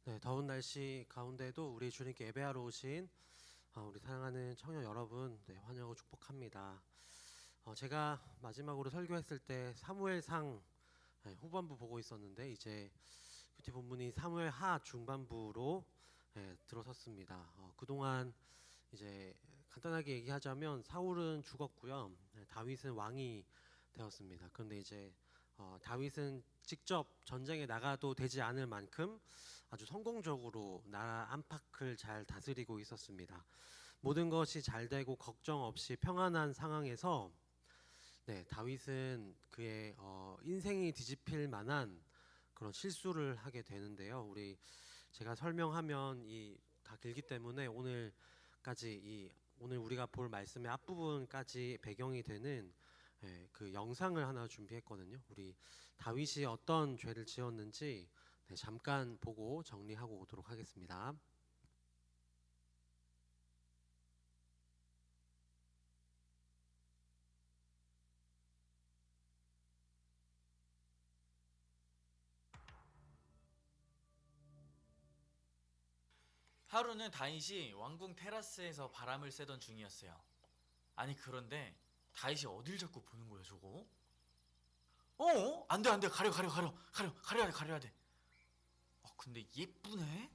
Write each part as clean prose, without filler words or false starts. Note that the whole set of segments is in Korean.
네, 더운 날씨 가운데도 우리 주님께 예배하러 오신 우리 사랑하는 청년 여러분, 네, 환영하고 축복합니다. 제가 마지막으로 설교했을 때 사무엘상 후반부 보고 있었는데 이제 큐티 본문이 사무엘 하 중반부로 들어섰습니다. 그동안 이제 간단하게 얘기하자면 사울은 죽었고요, 다윗은 왕이 되었습니다. 그런데 이제 다윗은 직접 전쟁에 나가도 되지 않을 만큼 아주 성공적으로 나라 안팎을 잘 다스리고 있었습니다. 모든 것이 잘 되고 걱정 없이 평안한 상황에서 다윗은 그의 인생이 뒤집힐 만한 그런 실수를 하게 되는데요. 제가 설명하면 이 다 길기 때문에 오늘 우리가 볼 말씀의 앞부분까지 배경이 되는 그 영상을 하나 준비했거든요. 우리 다윗이 어떤 죄를 지었는지 잠깐 보고 정리하고 오도록 하겠습니다. 하루는 다윗이 왕궁 테라스에서 바람을 쐬던 중이었어요. 아니 그런데 다윗이 어딜 자꾸 보는 거야 저거? 안돼 안돼 가려야 돼. 근데 예쁘네?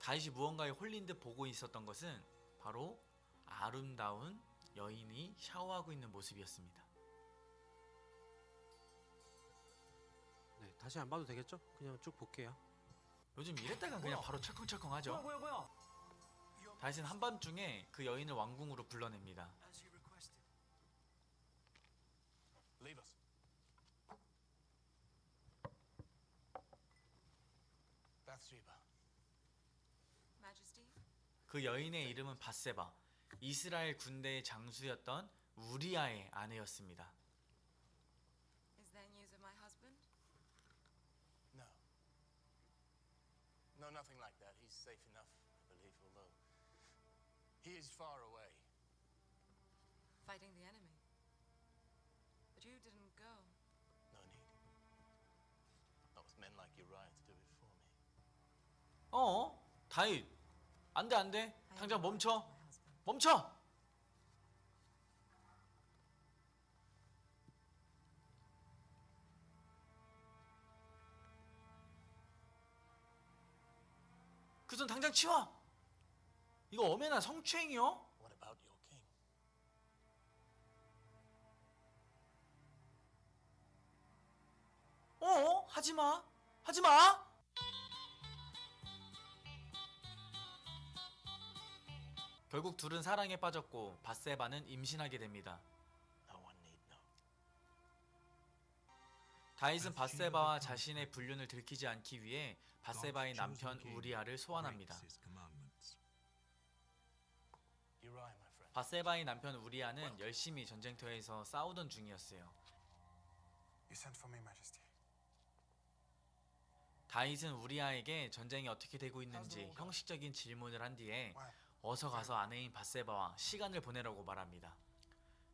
다윗이 무언가에 홀린 듯 보고 있었던 것은 바로 아름다운 여인이 샤워하고 있는 모습이었습니다. 네, 다시 안 봐도 되겠죠? 그냥 쭉 볼게요. 요즘 이랬다가 그냥 바로 철컹철컹하죠. 뭐야? 다윗은 한밤중에 그 여인을 왕궁으로 불러냅니다. As you requested. Leave us. Bathsheba. Majesty, 그 여인의 이름은 밧세바, 이스라엘 군대의 장수였던 우리아의 아내였습니다. is there news of my husband? No. No, nothing like that. He's safe enough, I believe, although he is far away. Fighting the enemy. But you didn't go. No need. Not with men like Uriah to do it for me. 다윗, 안돼. I 당장 am 멈춰. my husband. 멈춰. 그 손 당장 치워. 이거 엄연한 성추행이요? What about your king? 하지마. 하지마. 결국 둘은 사랑에 빠졌고 밧세바는 임신하게 됩니다. No one need know. 다윗은 밧세바와 자신의 불륜을 들키지 않기 위해 밧세바의 남편 우리아를 소환합니다. Uriah, my friend. 밧세바의 남편 우리아는 열심히 전쟁터에서 싸우던 중이었어요. You sent for me, Majesty. 다윗은 우리아에게 전쟁이 어떻게 되고 있는지 형식적인 질문을 한 뒤에 어서 가서 아내인 밧세바와 시간을 보내라고 말합니다.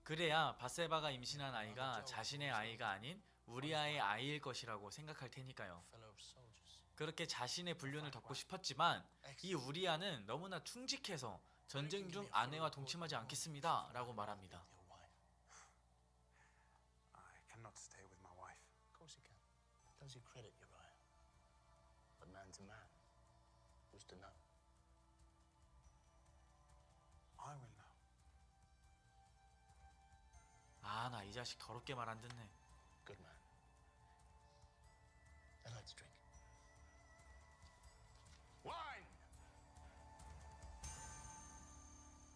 그래야 밧세바가 임신한 아이가 자신의 아이가 아닌 우리아의 아이일 것이라고 생각할 테니까요. Fellow soldiers. 그렇게 자신의 불륜을 덮고 싶었지만 이 우리아는 너무나 충직해서 전쟁 중 아내와 동침하지 않겠습니다 라고 말합니다. Your wife. I cannot stay with my wife. Of course you can. Does you credit Uriah. But man to man. Who's to know? I will now. 나 이 자식 더럽게 말 안 듣네. Good man. Then let's drink. Wine!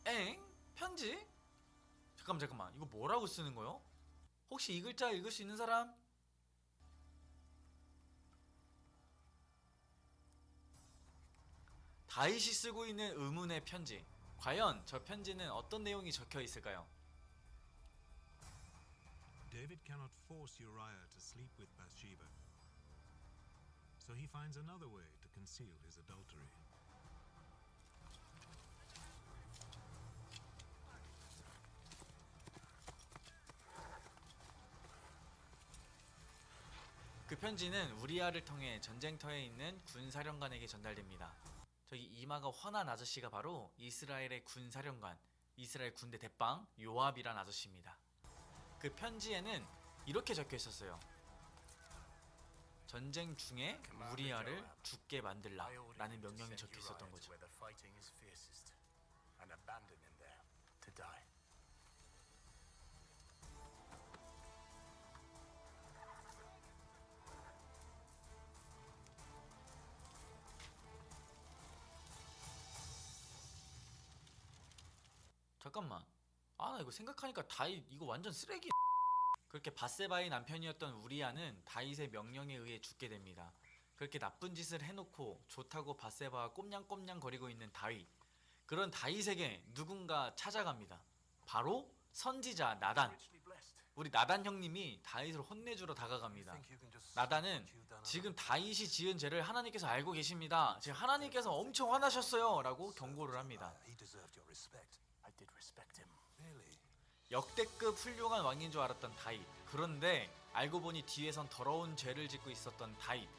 엥? 편지? 잠깐만. 이거 뭐라고 쓰는 거요? 혹시 이 글자 읽을 수 있는 사람? 다윗이 쓰고 있는 의문의 편지. 과연 저 편지는 어떤 내용이 적혀 있을까요? David cannot force Uriah to sleep with Bathsheba, so he finds another way to conceal his adultery. 그 편지는 우리아를 통해 전쟁터에 있는 군사령관에게 전달됩니다. 저기 이마가 환한 아저씨가 바로 이스라엘의 군사령관, 이스라엘 군대 대빵 요압이란 아저씨입니다. 그 편지에는 이렇게 적혀 있었어요. 전쟁 중에 우리아를 죽게 만들라 라는 명령이 적혀 있었던 거죠. Where the fighting is fiercest, and abandon him there to die. 잠깐만. 나 이거 생각하니까 다윗 이거 완전 쓰레기. 그렇게 밧세바의 남편이었던 우리아는 다윗의 명령에 의해 죽게 됩니다. 그렇게 나쁜 짓을 해놓고 좋다고 밧세바와 꼼냥꼼냥 거리고 있는 다윗. 그런 다윗에게 누군가 찾아갑니다. 바로 선지자 나단. 우리 나단 형님이 다윗을 혼내주러 다가갑니다. 나단은 지금 다윗이 지은 죄를 하나님께서 알고 계십니다. 지금 하나님께서 엄청 화나셨어요 라고 경고를 합니다. He deserved your respect. I did respect him. Really? 역대급 훌륭한 왕인 줄 알았던 다윗. 그런데 알고 보니 뒤에선 더러운 죄를 짓고 있었던 다윗.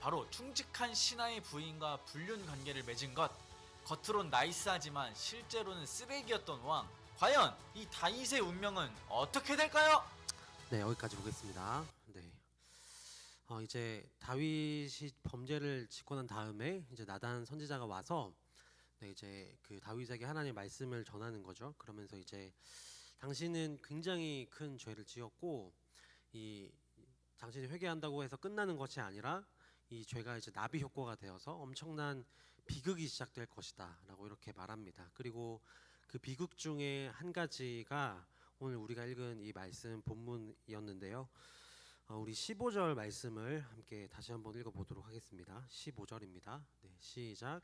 바로 충직한 신하의 부인과 불륜 관계를 맺은 것. 겉으론 나이스하지만 실제로는 쓰레기였던 왕. 과연 이 다윗의 운명은 어떻게 될까요? 네, 여기까지 보겠습니다. 네. 이제 다윗이 범죄를 짓고 난 다음에 이제 나단 선지자가 와서 네, 이제 그 다윗에게 하나님의 말씀을 전하는 거죠. 그러면서 이제 당신은 굉장히 큰 죄를 지었고 이 당신이 회개한다고 해서 끝나는 것이 아니라 이 죄가 이제 나비 효과가 되어서 엄청난 비극이 시작될 것이다라고 이렇게 말합니다. 그리고 그 비극 중에 한 가지가 오늘 우리가 읽은 이 말씀 본문이었는데요. 우리 15절 말씀을 함께 다시 한번 읽어보도록 하겠습니다. 15절입니다. 네, 시작.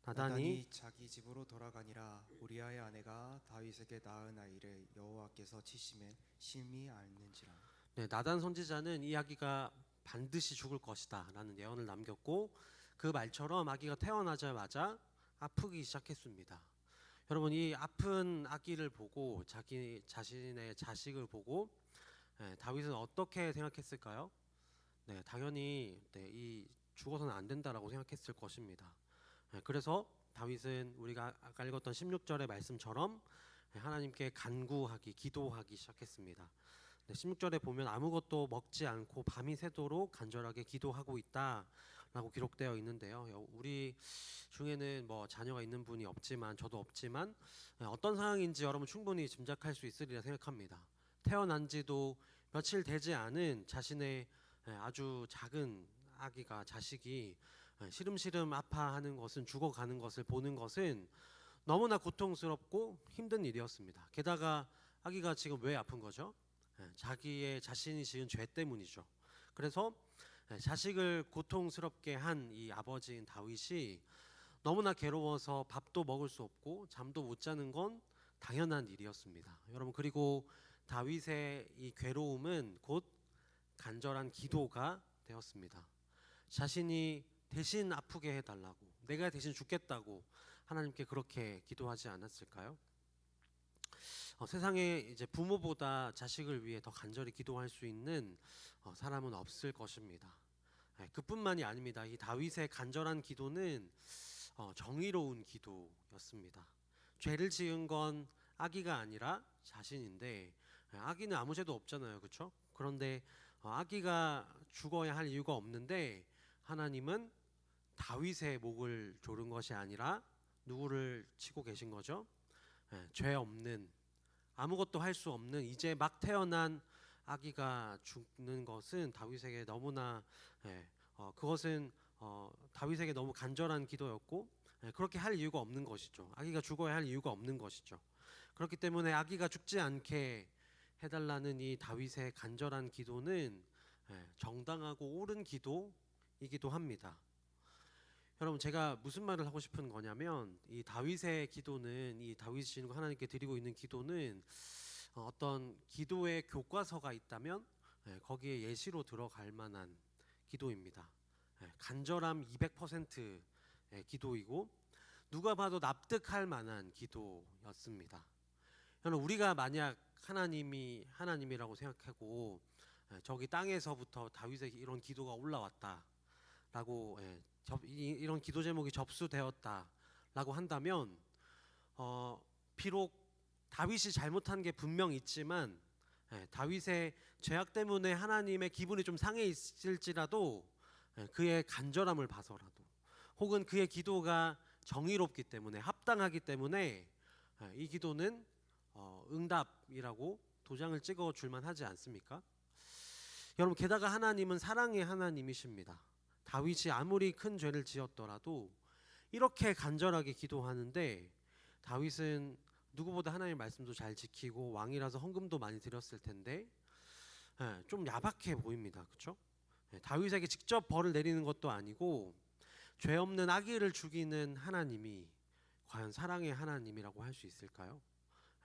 나단이 자기 집으로 돌아가니라. 우리아의 아내가 다윗에게 낳은 아이를 여호와께서 치심에 심히 앓는지라. 네, 나단 선지자는 이 아기가 반드시 죽을 것이다 라는 예언을 남겼고 그 말처럼 아기가 태어나자마자 아프기 시작했습니다. 여러분, 이 아픈 아기를 보고 자기 자신의 자식을 보고 다윗은 어떻게 생각했을까요? 네, 당연히 이 죽어서는 안 된다라고 생각했을 것입니다. 그래서 다윗은 우리가 아까 읽었던 16절의 말씀처럼 하나님께 간구하기, 기도하기 시작했습니다. 16절에 보면 아무것도 먹지 않고 밤이 새도록 간절하게 기도하고 있다라고 기록되어 있는데요. 우리 중에는 뭐 자녀가 있는 분이 없지만 저도 없지만 어떤 상황인지 여러분 충분히 짐작할 수 있으리라 생각합니다. 태어난 지도 며칠 되지 않은 자신의 아주 작은 아기가 자식이 시름시름 아파하는 것은 죽어가는 것을 보는 것은 너무나 고통스럽고 힘든 일이었습니다. 게다가 아기가 지금 왜 아픈 거죠? 자신이 지은 죄 때문이죠. 그래서 자식을 고통스럽게 한 이 아버지인 다윗이 너무나 괴로워서 밥도 먹을 수 없고 잠도 못 자는 건 당연한 일이었습니다. 여러분, 그리고 다윗의 이 괴로움은 곧 간절한 기도가 되었습니다. 자신이 대신 아프게 해달라고, 내가 대신 죽겠다고 하나님께 그렇게 기도하지 않았을까요? 세상에 이제 부모보다 자식을 위해 더 간절히 기도할 수 있는 사람은 없을 것입니다. 그뿐만이 아닙니다. 이 다윗의 간절한 기도는 정의로운 기도였습니다. 죄를 지은 건 아기가 아니라 자신인데 아기는 아무 죄도 없잖아요, 그렇죠? 그런데 아기가 죽어야 할 이유가 없는데 하나님은 다윗의 목을 조른 것이 아니라 누구를 치고 계신 거죠? 죄 없는, 아무것도 할 수 없는 이제 막 태어난 아기가 죽는 것은 다윗에게 너무나 그것은 다윗에게 너무 간절한 기도였고 그렇게 할 이유가 없는 것이죠. 아기가 죽어야 할 이유가 없는 것이죠. 그렇기 때문에 아기가 죽지 않게 해달라는 이 다윗의 간절한 기도는 정당하고 옳은 기도이기도 합니다. 여러분, 제가 무슨 말을 하고 싶은 거냐면 이 다윗의 기도는, 이 다윗이 하나님께 드리고 있는 기도는 어떤 기도의 교과서가 있다면 거기에 예시로 들어갈 만한 기도입니다. 간절함 200%의 기도이고 누가 봐도 납득할 만한 기도였습니다. 여러분, 우리가 만약 하나님이라고 생각하고 저기 땅에서부터 다윗의 이런 기도가 올라왔다라고 이런 기도 제목이 접수되었다라고 한다면 비록 다윗이 잘못한 게 분명 있지만 다윗의 죄악 때문에 하나님의 기분이 좀 상해 있을지라도 그의 간절함을 봐서라도 혹은 그의 기도가 정의롭기 때문에 합당하기 때문에 이 기도는 응답이라고 도장을 찍어 줄만 하지 않습니까? 여러분, 게다가 하나님은 사랑의 하나님이십니다. 다윗이 아무리 큰 죄를 지었더라도 이렇게 간절하게 기도하는데 다윗은 누구보다 하나님의 말씀도 잘 지키고 왕이라서 헌금도 많이 드렸을 텐데 좀 야박해 보입니다. 그렇죠? 다윗에게 직접 벌을 내리는 것도 아니고 죄 없는 아기를 죽이는 하나님이 과연 사랑의 하나님이라고 할 수 있을까요?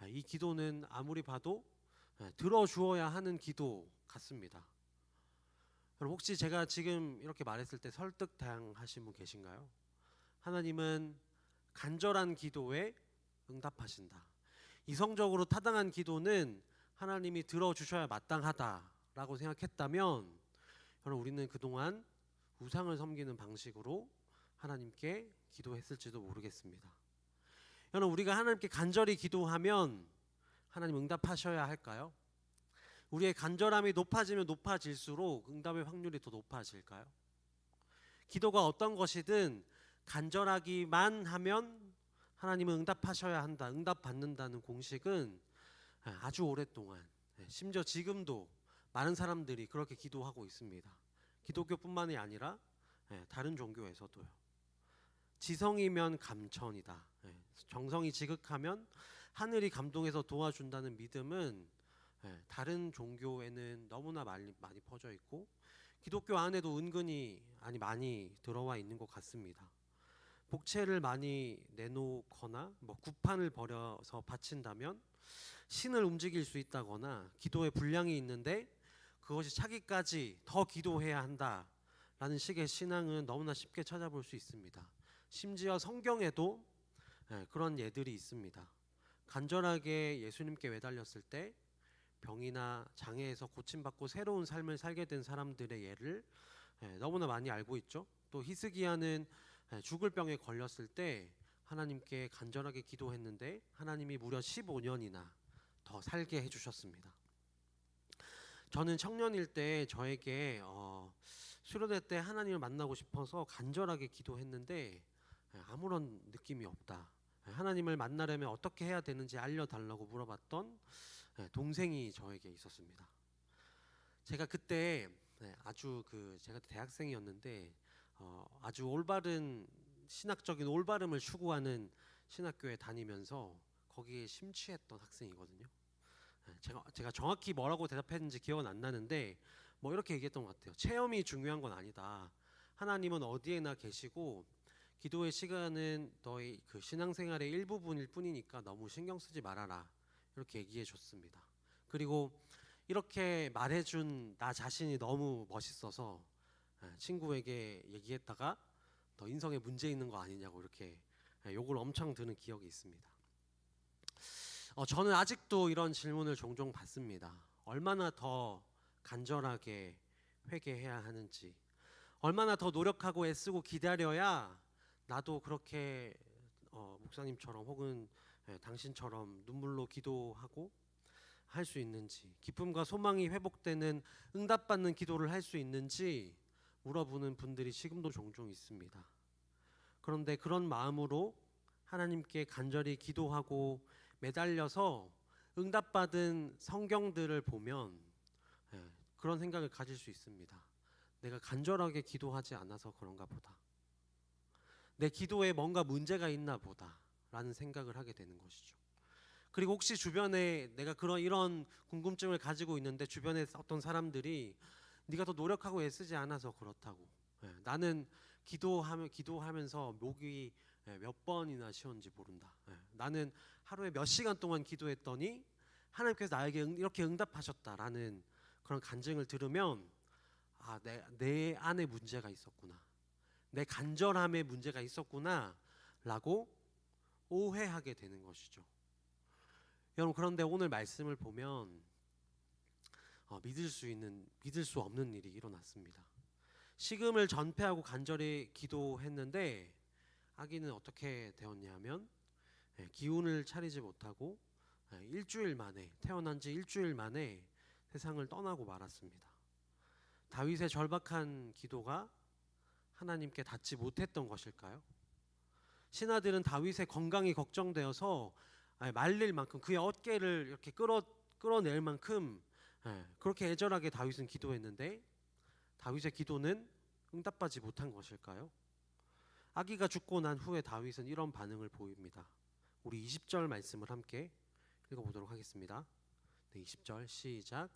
이 기도는 아무리 봐도 들어주어야 하는 기도 같습니다. 여러분, 혹시 제가 지금 이렇게 말했을 때 설득당하신 분 계신가요? 하나님은 간절한 기도에 응답하신다. 이성적으로 타당한 기도는 하나님이 들어주셔야 마땅하다라고 생각했다면 여러분, 우리는 그동안 우상을 섬기는 방식으로 하나님께 기도했을지도 모르겠습니다. 여러분, 우리가 하나님께 간절히 기도하면 하나님 응답하셔야 할까요? 우리의 간절함이 높아지면 높아질수록 응답의 확률이 더 높아질까요? 기도가 어떤 것이든 간절하기만 하면 하나님은 응답하셔야 한다, 응답받는다는 공식은 아주 오랫동안, 심지어 지금도 많은 사람들이 그렇게 기도하고 있습니다. 기독교뿐만이 아니라 다른 종교에서도요. 지성이면 감천이다, 정성이 지극하면 하늘이 감동해서 도와준다는 믿음은 다른 종교에는 너무나 많이 퍼져 있고 기독교 안에도 은근히 많이 들어와 있는 것 같습니다. 복채를 많이 내놓거나 구판을 벌여서 바친다면 신을 움직일 수 있다거나 기도에 분량이 있는데 그것이 차기까지 더 기도해야 한다라는 식의 신앙은 너무나 쉽게 찾아볼 수 있습니다. 심지어 성경에도 그런 예들이 있습니다. 간절하게 예수님께 매달렸을 때 병이나 장애에서 고침받고 새로운 삶을 살게 된 사람들의 예를 너무나 많이 알고 있죠. 또 히스기야는 죽을 병에 걸렸을 때 하나님께 간절하게 기도했는데 하나님이 무려 15년이나 더 살게 해주셨습니다. 저는 청년일 때 저에게 수련회 때 하나님을 만나고 싶어서 간절하게 기도했는데 아무런 느낌이 없다. 하나님을 만나려면 어떻게 해야 되는지 알려달라고 물어봤던 동생이 저에게 있었습니다. 제가 그때 제가 대학생이었는데 아주 올바른 신학적인 올바름을 추구하는 신학교에 다니면서 거기에 심취했던 학생이거든요. 제가 정확히 뭐라고 대답했는지 기억은 안 나는데 이렇게 얘기했던 것 같아요. 체험이 중요한 건 아니다. 하나님은 어디에나 계시고 기도의 시간은 너의 그 신앙생활의 일부분일 뿐이니까 너무 신경 쓰지 말아라. 이렇게 얘기해 줬습니다. 그리고 이렇게 말해준 나 자신이 너무 멋있어서 친구에게 얘기했다가 너 인성에 문제 있는 거 아니냐고 이렇게 욕을 엄청 드는 기억이 있습니다. 저는 아직도 이런 질문을 종종 받습니다. 얼마나 더 간절하게 회개해야 하는지, 얼마나 더 노력하고 애쓰고 기다려야 나도 그렇게 목사님처럼 혹은 당신처럼 눈물로 기도하고 할 수 있는지, 기쁨과 소망이 회복되는 응답받는 기도를 할 수 있는지 물어보는 분들이 지금도 종종 있습니다. 그런데 그런 마음으로 하나님께 간절히 기도하고 매달려서 응답받은 성경들을 보면 그런 생각을 가질 수 있습니다. 내가 간절하게 기도하지 않아서 그런가 보다. 내 기도에 뭔가 문제가 있나 보다 라는 생각을 하게 되는 것이죠. 그리고 혹시 주변에 내가 이런 궁금증을 가지고 있는데 주변에 어떤 사람들이 네가 더 노력하고 애쓰지 않아서 그렇다고, 나는 기도하면서 목이 몇 번이나 쉬었는지 모른다, 나는 하루에 몇 시간 동안 기도했더니 하나님께서 나에게 이렇게 응답하셨다라는 그런 간증을 들으면 내 안에 문제가 있었구나, 내 간절함에 문제가 있었구나 라고 오해하게 되는 것이죠. 여러분, 그런데 오늘 말씀을 보면 믿을 수 없는 일이 일어났습니다. 식음을 전폐하고 간절히 기도했는데 아기는 어떻게 되었냐면 기운을 차리지 못하고 일주일 만에 태어난 지 일주일 만에 세상을 떠나고 말았습니다. 다윗의 절박한 기도가 하나님께 닿지 못했던 것일까요? 신하들은 다윗의 건강이 걱정되어서 말릴 만큼 그의 어깨를 이렇게 끌어낼 만큼 그렇게 애절하게 다윗은 기도했는데 다윗의 기도는 응답받지 못한 것일까요? 아기가 죽고 난 후에 다윗은 이런 반응을 보입니다. 우리 20절 말씀을 함께 읽어보도록 하겠습니다. 네, 20절 시작.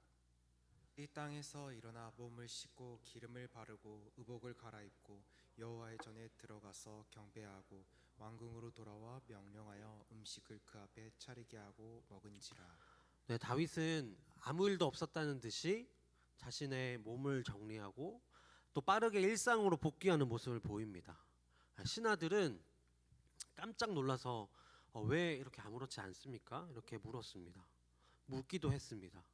이 땅에서 일어나 몸을 씻고 기름을 바르고 의복을 갈아입고 여호와의 전에 들어가서 경배하고 왕궁으로 돌아와 명령하여 음식을 그 앞에 차리게 하고 먹은지라. 네, 다윗은 아무 일도 없었다는 듯이 자신의 몸을 정리하고 또 빠르게 일상으로 복귀하는 모습을 보입니다. 신하들은 깜짝 놀라서 왜 이렇게 아무렇지 않습니까? 이렇게 물었습니다. 묻기도 했습니다.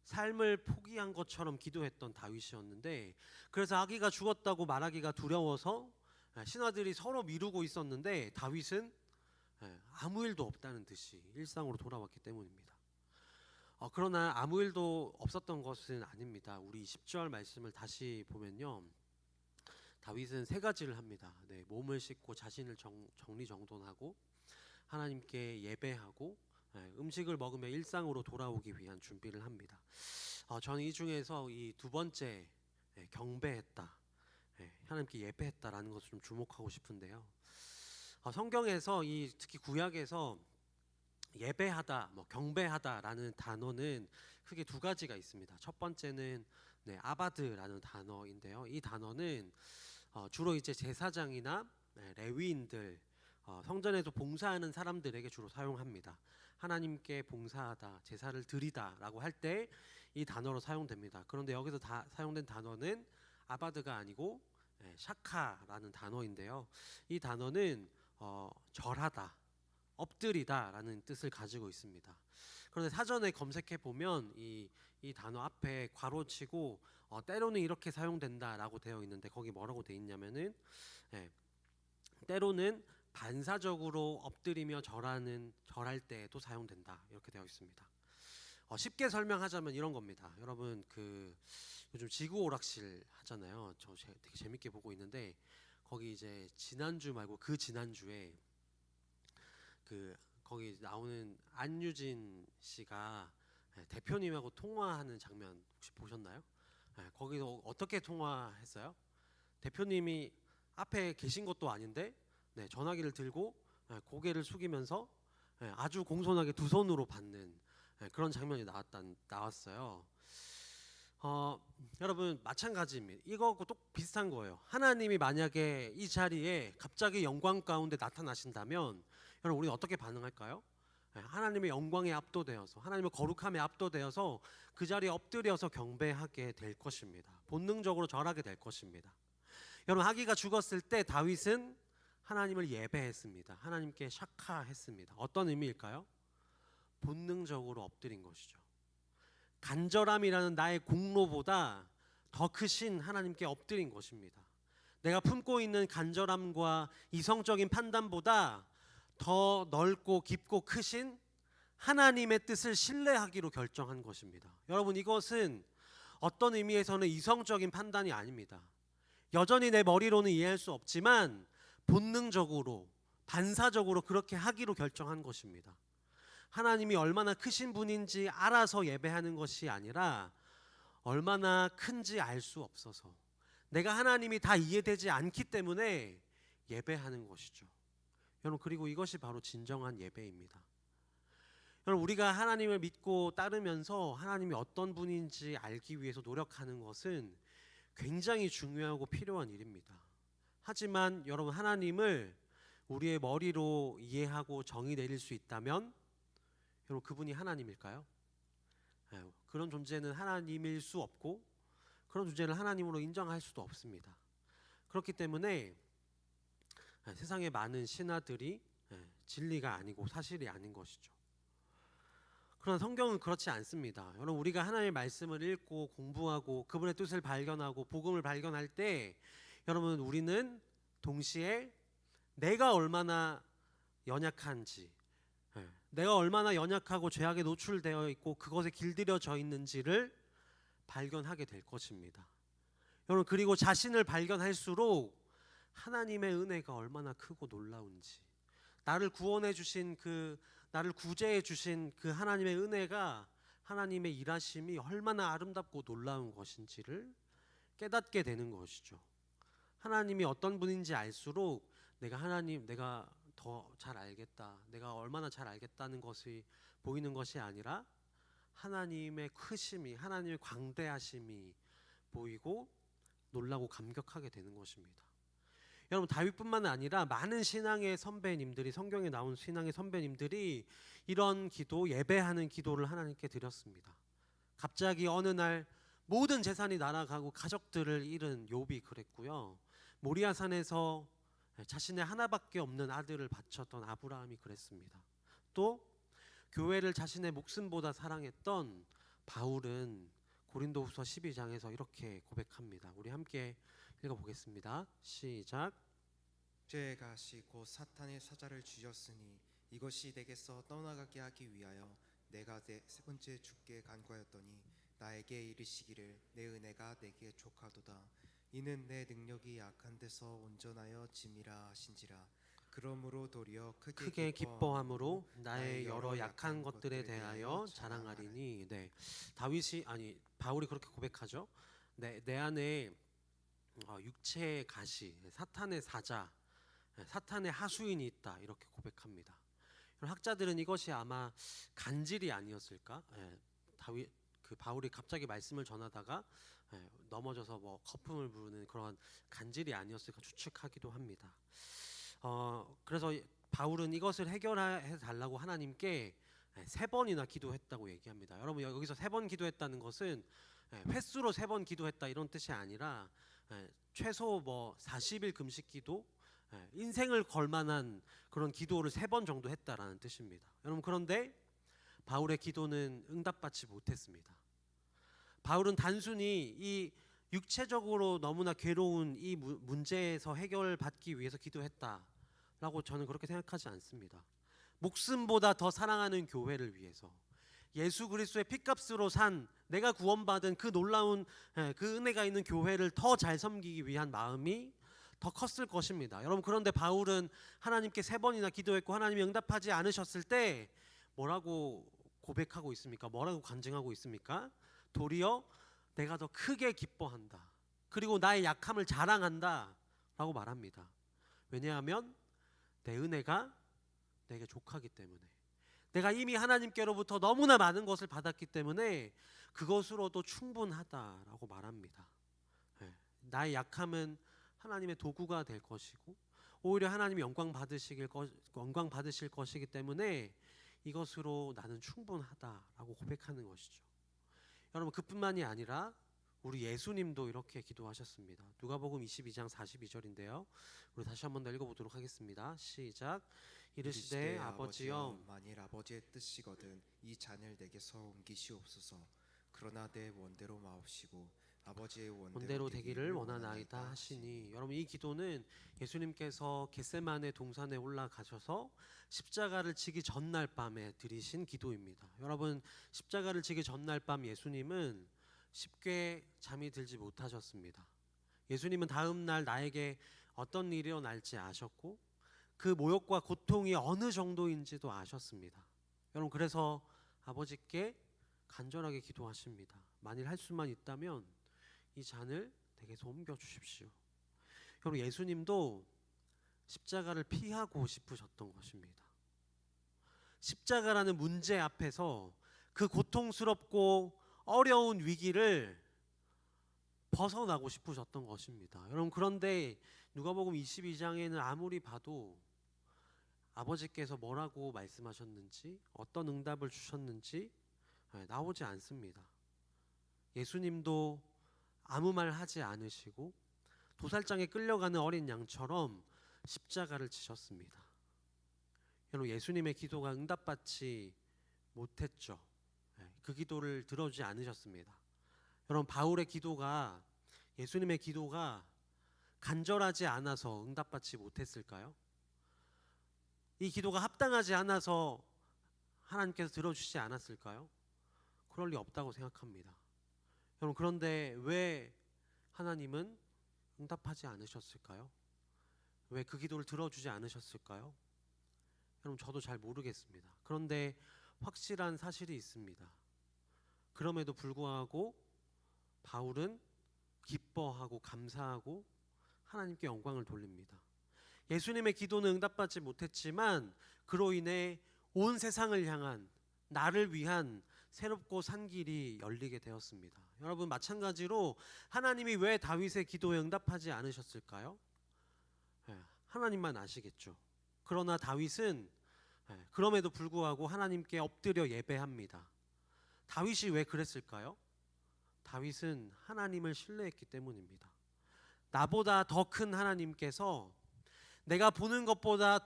삶을 포기한 것처럼 기도했던 다윗이었는데 그래서 아기가 죽었다고 말하기가 두려워서 신하들이 서로 미루고 있었는데 다윗은 아무 일도 없다는 듯이 일상으로 돌아왔기 때문입니다. 그러나 아무 일도 없었던 것은 아닙니다. 우리 10절 말씀을 다시 보면요, 다윗은 세 가지를 합니다. 네, 몸을 씻고 자신을 정리정돈하고 하나님께 예배하고 음식을 먹으며 일상으로 돌아오기 위한 준비를 합니다. 저는 이 중에서 이 두 번째 경배했다, 하나님께 예배했다라는 것을 좀 주목하고 싶은데요. 성경에서 특히 구약에서 예배하다, 경배하다라는 단어는 크게 두 가지가 있습니다. 첫 번째는 아바드라는 단어인데요. 이 단어는 주로 이제 제사장이나 레위인들, 성전에서 봉사하는 사람들에게 주로 사용합니다. 하나님께 봉사하다, 제사를 드리다라고 할 때 이 단어로 사용됩니다. 그런데 여기서 사용된 단어는 아바드가 아니고 샤카라는 단어인데요. 이 단어는 절하다, 엎드리다라는 뜻을 가지고 있습니다. 그런데 사전에 검색해 보면 이 단어 앞에 괄호치고 때로는 이렇게 사용된다라고 되어 있는데 거기 뭐라고 되어 있냐면은 때로는 반사적으로 엎드리며 절할 때에도 사용된다 이렇게 되어 있습니다. 쉽게 설명하자면 이런 겁니다. 여러분 요즘 지구 오락실 하잖아요. 저 되게 재밌게 보고 있는데 거기 이제 지난주 말고 그 지난주에 거기 나오는 안유진 씨가 대표님하고 통화하는 장면 혹시 보셨나요? 거기서 어떻게 통화했어요? 대표님이 앞에 계신 것도 아닌데 전화기를 들고 고개를 숙이면서 아주 공손하게 두 손으로 받는 그런 장면이 나왔어요. 여러분 마찬가지입니다. 이거하고 또 비슷한 거예요. 하나님이 만약에 이 자리에 갑자기 영광 가운데 나타나신다면 여러분 우리는 어떻게 반응할까요? 하나님의 영광에 압도되어서 하나님의 거룩함에 압도되어서 그 자리에 엎드려서 경배하게 될 것입니다. 본능적으로 절하게 될 것입니다. 여러분 아기가 죽었을 때 다윗은 하나님을 예배했습니다. 하나님께 샤카했습니다. 어떤 의미일까요? 본능적으로 엎드린 것이죠. 간절함이라는 나의 공로보다 더 크신 하나님께 엎드린 것입니다. 내가 품고 있는 간절함과 이성적인 판단보다 더 넓고 깊고 크신 하나님의 뜻을 신뢰하기로 결정한 것입니다. 여러분 이것은 어떤 의미에서는 이성적인 판단이 아닙니다. 여전히 내 머리로는 이해할 수 없지만 본능적으로 반사적으로 그렇게 하기로 결정한 것입니다. 하나님이 얼마나 크신 분인지 알아서 예배하는 것이 아니라 얼마나 큰지 알 수 없어서 내가 하나님이 다 이해되지 않기 때문에 예배하는 것이죠. 여러분 그리고 이것이 바로 진정한 예배입니다. 여러분 우리가 하나님을 믿고 따르면서 하나님이 어떤 분인지 알기 위해서 노력하는 것은 굉장히 중요하고 필요한 일입니다. 하지만 여러분 하나님을 우리의 머리로 이해하고 정의 내릴 수 있다면 여러분 그분이 하나님일까요? 그런 존재는 하나님일 수 없고 그런 존재를 하나님으로 인정할 수도 없습니다. 그렇기 때문에 세상의 많은 신하들이 진리가 아니고 사실이 아닌 것이죠. 그러나 성경은 그렇지 않습니다. 여러분, 우리가 하나님의 말씀을 읽고 공부하고 그분의 뜻을 발견하고 복음을 발견할 때 여러분, 우리는 동시에 내가 얼마나 연약한지, 내가 얼마나 연약하고 죄악에 노출되어 있고 그것에 길들여져 있는지를 발견하게 될 것입니다. 여러분, 그리고 자신을 발견할수록 하나님의 은혜가 얼마나 크고 놀라운지, 나를 구원해 주신 나를 구제해 주신 그 하나님의 은혜가, 하나님의 일하심이 얼마나 아름답고 놀라운 것인지를 깨닫게 되는 것이죠. 하나님이 어떤 분인지 알수록 내가 더 잘 알겠다, 내가 얼마나 잘 알겠다는 것이 보이는 것이 아니라 하나님의 크심이, 하나님의 광대하심이 보이고 놀라고 감격하게 되는 것입니다. 여러분, 다윗뿐만 아니라 많은 신앙의 선배님들이, 성경에 나온 신앙의 선배님들이 이런 기도, 예배하는 기도를 하나님께 드렸습니다. 갑자기 어느 날 모든 재산이 날아가고 가족들을 잃은 욥이 그랬고요. 모리아산에서 자신의 하나밖에 없는 아들을 바쳤던 아브라함이 그랬습니다. 또 교회를 자신의 목숨보다 사랑했던 바울은 고린도후서 12장에서 이렇게 고백합니다. 우리 함께 읽어보겠습니다. 시작. 죄의 가시 곧 사탄의 사자를 주셨으니 이것이 내게서 떠나가게 하기 위하여 내가 내 세 번째 주께 간구하였더니 나에게 이르시기를 내 은혜가 내게 족하도다. 이는 내 능력이 약한 데서 온전하여 짐이라 하신지라. 그러므로 도리어 크게 기뻐함으로 나의 여러 약한 것들에 대하여 자랑하리니. 네, 바울이 그렇게 고백하죠. 네, 내 안에 육체의 가시, 사탄의 사자, 사탄의 하수인이 있다, 이렇게 고백합니다. 학자들은 이것이 아마 간질이 아니었을까? 바울이 갑자기 말씀을 전하다가 넘어져서 거품을 부르는 그런 간질이 아니었을까 추측하기도 합니다. 그래서 바울은 이것을 해결해 달라고 하나님께 3번이나 기도했다고 얘기합니다. 여러분, 여기서 3번 기도했다는 것은 횟수로 3번 기도했다 이런 뜻이 아니라 최소 40일 금식 기도, 인생을 걸 만한 그런 기도를 3번 정도 했다라는 뜻입니다. 여러분, 그런데 바울의 기도는 응답받지 못했습니다. 바울은 단순히 이 육체적으로 너무나 괴로운 이 문제에서 해결받기 위해서 기도했다라고 저는 그렇게 생각하지 않습니다. 목숨보다 더 사랑하는 교회를 위해서, 예수 그리스도의 핏값으로 산 내가 구원받은 그 놀라운 그 은혜가 있는 교회를 더 잘 섬기기 위한 마음이 더 컸을 것입니다. 여러분, 그런데 바울은 하나님께 3번이나 기도했고 하나님이 응답하지 않으셨을 때 뭐라고 고백하고 있습니까? 뭐라고 간증하고 있습니까? 도리어 내가 더 크게 기뻐한다, 그리고 나의 약함을 자랑한다 라고 말합니다. 왜냐하면 내 은혜가 내게 족하기 때문에, 내가 이미 하나님께로부터 너무나 많은 것을 받았기 때문에 그것으로도 충분하다라고 말합니다. 나의 약함은 하나님의 도구가 될 것이고 오히려 하나님이 영광 받으실 것이기 때문에 이것으로 나는 충분하다라고 고백하는 것이죠. 여러분, 그뿐만이 아니라 우리 예수님도 이렇게 기도하셨습니다. 누가복음 22장 42절인데요. 우리 다시 한번 더 읽어보도록 하겠습니다. 시작. 이르시되 아버지여, 만일 아버지의 뜻이거든 이 잔을 내게서 옮기시옵소서. 그러나 내 원대로 마옵시고 아버지의 원대로 되기를 원하나이다 하시니. 여러분, 이 기도는 예수님께서 겟세마네 동산에 올라가셔서 십자가를 지기 전날 밤에 드리신 기도입니다. 여러분, 십자가를 지기 전날 밤 예수님은 쉽게 잠이 들지 못하셨습니다. 예수님은 다음 날 나에게 어떤 일이 일어날지 아셨고 그 모욕과 고통이 어느 정도인지도 아셨습니다. 여러분, 그래서 아버지께 간절하게 기도하십니다. 만일 할 수만 있다면 이 잔을 내게서 옮겨 주십시오. 여러분, 예수님도 십자가를 피하고 싶으셨던 것입니다. 십자가라는 문제 앞에서 그 고통스럽고 어려운 위기를 벗어나고 싶으셨던 것입니다. 여러분, 그런데 누가복음 22장에는 아무리 봐도 아버지께서 뭐라고 말씀하셨는지, 어떤 응답을 주셨는지 나오지 않습니다. 예수님도 아무 말 하지 않으시고 도살장에 끌려가는 어린 양처럼 십자가를 지셨습니다. 여러분, 예수님의 기도가 응답받지 못했죠. 그 기도를 들어주지 않으셨습니다. 여러분, 바울의 기도가, 예수님의 기도가 간절하지 않아서 응답받지 못했을까요? 이 기도가 합당하지 않아서 하나님께서 들어주시지 않았을까요? 그럴 리 없다고 생각합니다. 여러분, 그런데 왜 하나님은 응답하지 않으셨을까요? 왜 그 기도를 들어주지 않으셨을까요? 여러분, 저도 잘 모르겠습니다. 그런데 확실한 사실이 있습니다. 그럼에도 불구하고 바울은 기뻐하고 감사하고 하나님께 영광을 돌립니다. 예수님의 기도는 응답받지 못했지만 그로 인해 온 세상을 향한, 나를 위한 새롭고 산 길이 열리게 되었습니다. 여러분, 마찬가지로 하나님이 왜 다윗의 기도에 응답하지 않으셨을까요? 하나님만 아시겠죠. 그러나 다윗은 그럼에도 불구하고 하나님께 엎드려 예배합니다. 다윗이 왜 그랬을까요? 다윗은 하나님을 신뢰했기 때문입니다. 나보다 더 큰 하나님께서, 내가 보는 것보다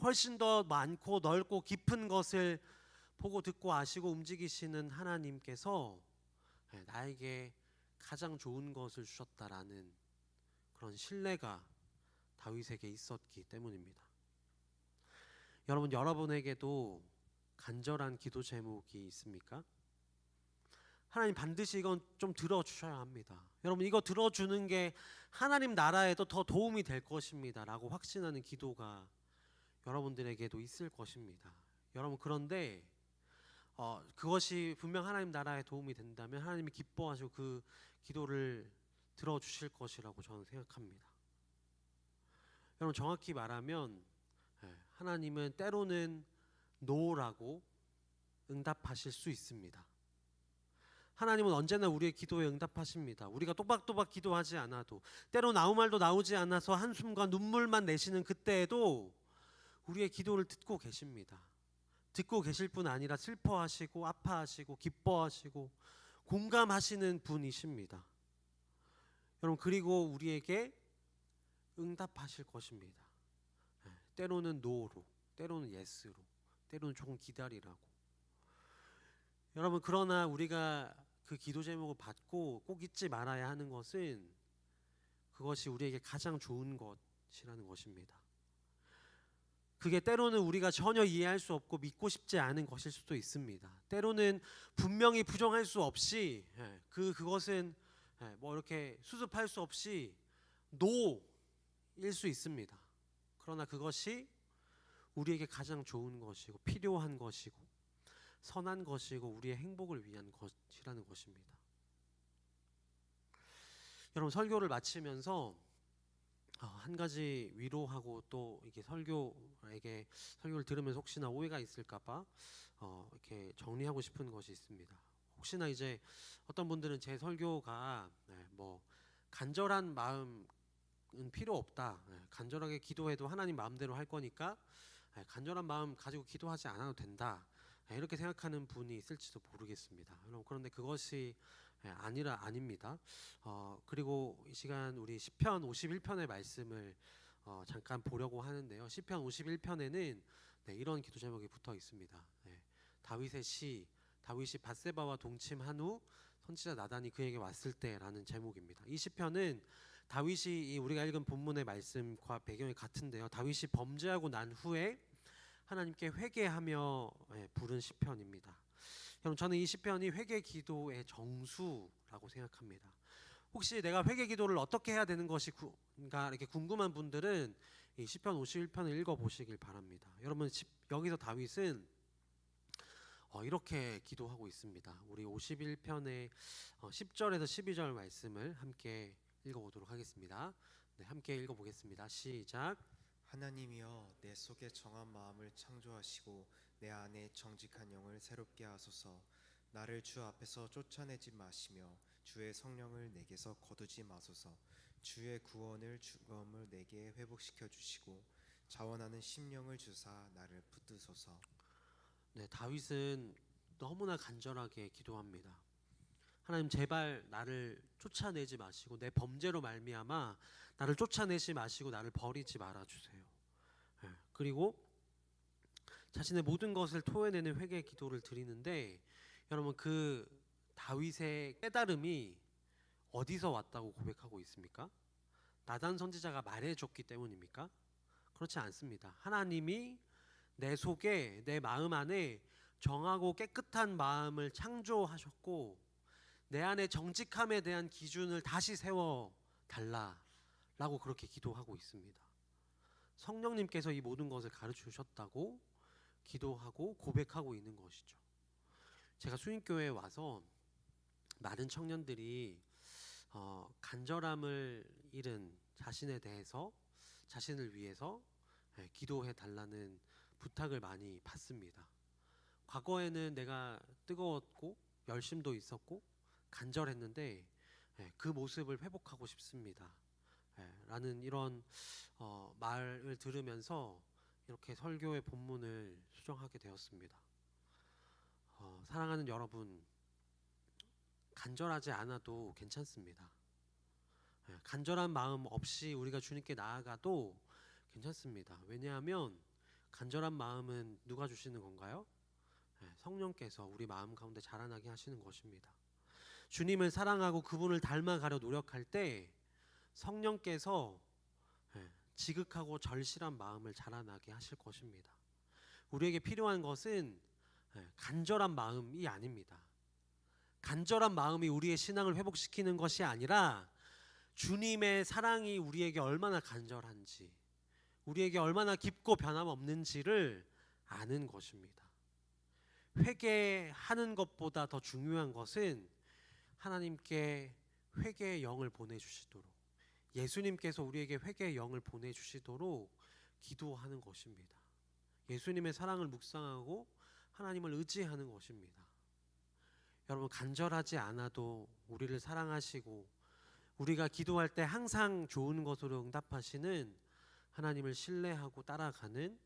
훨씬 더 많고 넓고 깊은 것을 보고 듣고 아시고 움직이시는 하나님께서 나에게 가장 좋은 것을 주셨다라는 그런 신뢰가 다윗에게 있었기 때문입니다. 여러분, 여러분에게도 간절한 기도 제목이 있습니까? 하나님 반드시 이건 좀 들어주셔야 합니다. 여러분, 이거 들어주는 게 하나님 나라에도 더 도움이 될 것입니다 라고 확신하는 기도가 여러분들에게도 있을 것입니다. 여러분, 그런데 그것이 분명 하나님 나라에 도움이 된다면 하나님이 기뻐하시고 그 기도를 들어주실 것이라고 저는 생각합니다. 여러분, 정확히 말하면 하나님은 때로는 노라고 응답하실 수 있습니다. 하나님은 언제나 우리의 기도에 응답하십니다. 우리가 또박또박 기도하지 않아도, 때로 아무 말도 나오지 않아서 한숨과 눈물만 내시는 그때에도 우리의 기도를 듣고 계십니다. 듣고 계실 뿐 아니라 슬퍼하시고 아파하시고 기뻐하시고 공감하시는 분이십니다. 여러분, 그리고 우리에게 응답하실 것입니다. 때로는 노로, 때로는 예스로, 때로는 조금 기다리라고. 여러분, 그러나 우리가 그 기도 제목을 받고 꼭 잊지 말아야 하는 것은 그것이 우리에게 가장 좋은 것이라는 것입니다. 그게 때로는 우리가 전혀 이해할 수 없고 믿고 싶지 않은 것일 수도 있습니다. 때로는 분명히 부정할 수 없이 그것은 뭐 이렇게 수습할 수 없이 노일 수 있습니다. 그러나 그것이 우리에게 가장 좋은 것이고 필요한 것이고 선한 것이고 우리의 행복을 위한 것이라는 것입니다. 여러분, 설교를 마치면서 한 가지 위로하고 또 이게 설교를 들으면서 혹시나 오해가 있을까봐 이렇게 정리하고 싶은 것이 있습니다. 혹시나 이제 어떤 분들은 제 설교가 뭐 간절한 마음은 필요 없다, 간절하게 기도해도 하나님 마음대로 할 거니까 간절한 마음 가지고 기도하지 않아도 된다, 이렇게 생각하는 분이 있을지도 모르겠습니다. 여러분, 그런데 그것이 아닙니다. 그리고 이 시간 우리 시편 51편의 말씀을 잠깐 보려고 하는데요. 시편 51편에는 이런 기도 제목이 붙어 있습니다. 다윗의 시, 다윗이 밧세바와 동침한 후 선지자 나단이 그에게 왔을 때라는 제목입니다. 이 시편은 다윗이 우리가 읽은 본문의 말씀과 배경이 같은데요. 다윗이 범죄하고 난 후에 하나님께 회개하며 부른 시편입니다. 여러분, 저는 이 시편이 회개 기도의 정수라고 생각합니다. 혹시 내가 회개 기도를 어떻게 해야 되는 것인가 이렇게 궁금한 분들은 이 시편 51편을 읽어보시길 바랍니다. 여러분, 여기서 다윗은 이렇게 기도하고 있습니다. 우리 51편의 10절에서 12절 말씀을 함께 읽어보도록 하겠습니다. 함께 읽어보겠습니다. 시작. 하나님이여, 내 속에 정한 마음을 창조하시고 내 안에 정직한 영을 새롭게 하소서. 나를 주 앞에서 쫓아내지 마시며 주의 성령을 내게서 거두지 마소서. 주의 구원을 즐거움을 내게 회복시켜 주시고 자원하는 심령을 주사 나를 붙드소서. 다윗은 너무나 간절하게 기도합니다. 하나님, 제발 나를 쫓아내지 마시고 내 범죄로 말미암아 나를 쫓아내지 마시고 나를 버리지 말아주세요. 그리고 자신의 모든 것을 토해내는 회개 기도를 드리는데 여러분 그 다윗의 깨달음이 어디서 왔다고 고백하고 있습니까? 나단 선지자가 말해줬기 때문입니까? 그렇지 않습니다. 하나님이 내 속에 내 마음 안에 정하고 깨끗한 마음을 창조하셨고 내 안에 정직함에 대한 기준을 다시 세워 달라라고 그렇게 기도하고 있습니다. 성령님께서 이 모든 것을 가르쳐 주셨다고 기도하고 고백하고 있는 것이죠. 제가 수인교회에 와서 많은 청년들이 간절함을 잃은 자신에 대해서 자신을 위해서 기도해 달라는 부탁을 많이 받습니다. 과거에는 내가 뜨거웠고 열심도 있었고 간절했는데 그 모습을 회복하고 싶습니다. 라는 이런 말을 들으면서 이렇게 설교의 본문을 수정하게 되었습니다. 사랑하는 여러분, 간절하지 않아도 괜찮습니다. 간절한 마음 없이 우리가 주님께 나아가도 괜찮습니다. 왜냐하면 간절한 마음은 누가 주시는 건가요? 성령께서 우리 마음 가운데 자라나게 하시는 것입니다. 주님을 사랑하고 그분을 닮아가려 노력할 때 성령께서 지극하고 절실한 마음을 자라나게 하실 것입니다. 우리에게 필요한 것은 간절한 마음이 아닙니다. 간절한 마음이 우리의 신앙을 회복시키는 것이 아니라 주님의 사랑이 우리에게 얼마나 간절한지, 우리에게 얼마나 깊고 변함없는지를 아는 것입니다. 회개하는 것보다 더 중요한 것은 하나님께 회개의 영을 보내주시도록, 예수님께서 우리에게 회개의 영을 보내주시도록 기도하는 것입니다. 예수님의 사랑을 묵상하고 하나님을 의지하는 것입니다. 여러분, 간절하지 않아도 우리를 사랑하시고 우리가 기도할 때 항상 좋은 것으로 응답하시는 하나님을 신뢰하고 따라가는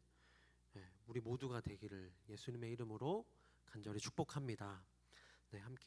우리 모두가 되기를 예수님의 이름으로 간절히 축복합니다. 네, 함께